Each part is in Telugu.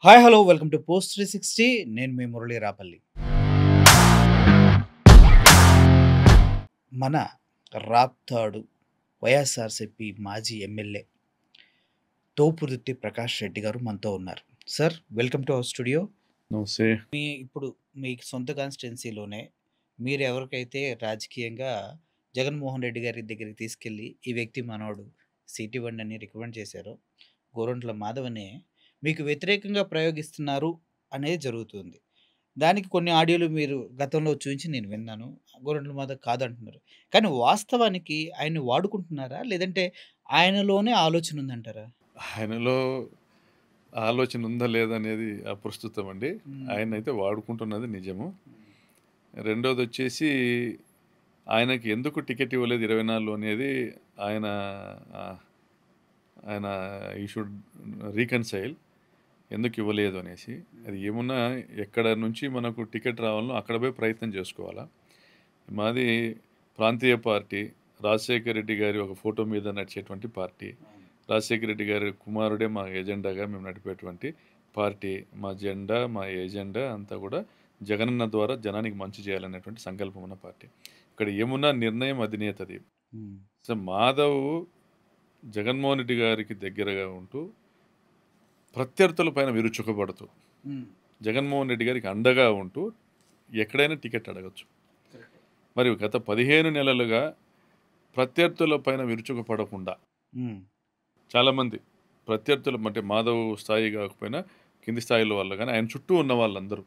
Hi hello welcome to post 360. నేను మీ మురళీ రాపల్లి. మన రాప్తాడు వైఎస్ఆర్సిపి మాజీ ఎమ్మెల్యే తోపుదుర్తి ప్రకాష్ రెడ్డి గారు మనతో ఉన్నారు. Sir welcome to our studio. నమస్తే. ఇప్పుడు మీ సొంత కాన్స్టిట్యున్సీలోనే మీరు ఎవరికైతే రాజకీయంగా జగన్మోహన్ రెడ్డి గారి దగ్గరికి తీసుకెళ్ళి ఈ వ్యక్తి మనోడు సీట్ ఇవ్వండి అని రికమెండ్ చేశారో, గోరంట్ల మాధవనే మీకు వ్యతిరేకంగా ప్రయోగిస్తున్నారు అనేది జరుగుతుంది. దానికి కొన్ని ఆడియోలు మీరు గతంలో చూయించి నేను విన్నాను. గోరంట్ల మాధవ్ కాదంటున్నారు. కానీ వాస్తవానికి ఆయన్ని వాడుకుంటున్నారా? లేదంటే ఆయనలోనే ఆలోచన ఉందంటారా? ఆయనలో ఆలోచన ఉందా లేదా అనేది అప్రస్తుతం అండి. ఆయనైతే వాడుకుంటున్నది నిజము. రెండోదొచ్చేసి ఆయనకి ఎందుకు టికెట్ ఇవ్వలేదు 24లో అనేది ఆయన ఆయన ఈ షుడ్ రీకన్సైల్ ఎందుకు ఇవ్వలేదు అనేసి. అది ఏమున్నా ఎక్కడ నుంచి మనకు టికెట్ రావాలనో అక్కడ పోయి ప్రయత్నం చేసుకోవాలా. మాది ప్రాంతీయ పార్టీ. రాజశేఖర్ రెడ్డి గారి ఒక ఫోటో మీద నడిచేటువంటి పార్టీ. రాజశేఖర రెడ్డి గారి కుమారుడే మా ఎజెండాగా మేము నడిపేటువంటి పార్టీ. మా జెండా, మా ఎజెండా అంతా కూడా జగనన్న ద్వారా జనానికి మంచి చేయాలనేటువంటి సంకల్పం ఉన్న పార్టీ. ఇక్కడ ఏమున్నా నిర్ణయం అధినేతది. సో మాధవ్ జగన్మోహన్ రెడ్డి గారికి దగ్గరగా ఉంటూ ప్రత్యర్థుల పైన విరుచుకుపడుతూ జగన్మోహన్ రెడ్డి గారికి అండగా ఉంటూ ఎక్కడైనా టికెట్ అడగచ్చు. మరి గత 15 నెలలుగా ప్రత్యర్థుల పైన విరుచుకుపడకుండా చాలామంది ప్రత్యర్థులు అంటే మాధవ్ స్థాయి కాకపోయినా కింది స్థాయిలో వాళ్ళు కానీ ఆయన చుట్టూ ఉన్న వాళ్ళందరూ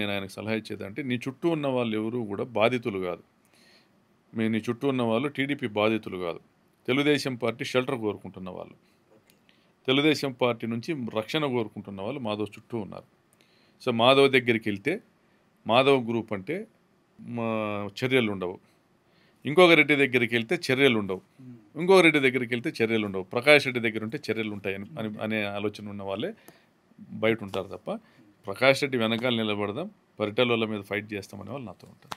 నేను ఆయనకు సలహా ఇచ్చేదంటే, నీ చుట్టూ ఉన్న వాళ్ళు ఎవరు కూడా బాధితులు కాదు. నీ చుట్టూ ఉన్న వాళ్ళు టీడీపీ బాధితులు కాదు. తెలుగుదేశం పార్టీ షెల్టర్ కోరుకుంటున్న వాళ్ళు, తెలుగుదేశం పార్టీ నుంచి రక్షణ కోరుకుంటున్న వాళ్ళు మాధవ్ చుట్టూ ఉన్నారు. సో మాధవ్ దగ్గరికి వెళ్తే మాధవ్ గ్రూప్ అంటే చర్యలు ఉండవు. ఇంకొక రెడ్డి దగ్గరికి వెళ్తే చర్యలు ఉండవు. ఇంకొక రెడ్డి దగ్గరికి వెళ్తే చర్యలు ఉండవు. ప్రకాష్ రెడ్డి దగ్గర ఉంటే చర్యలు ఉంటాయి అనే ఆలోచన ఉన్న వాళ్ళే బయట ఉంటారు తప్ప, ప్రకాష్ రెడ్డి వెనకాల నిలబడదాం, పరిటాల వాళ్ళ మీద ఫైట్ చేస్తామనే వాళ్ళు నాతో ఉంటారు.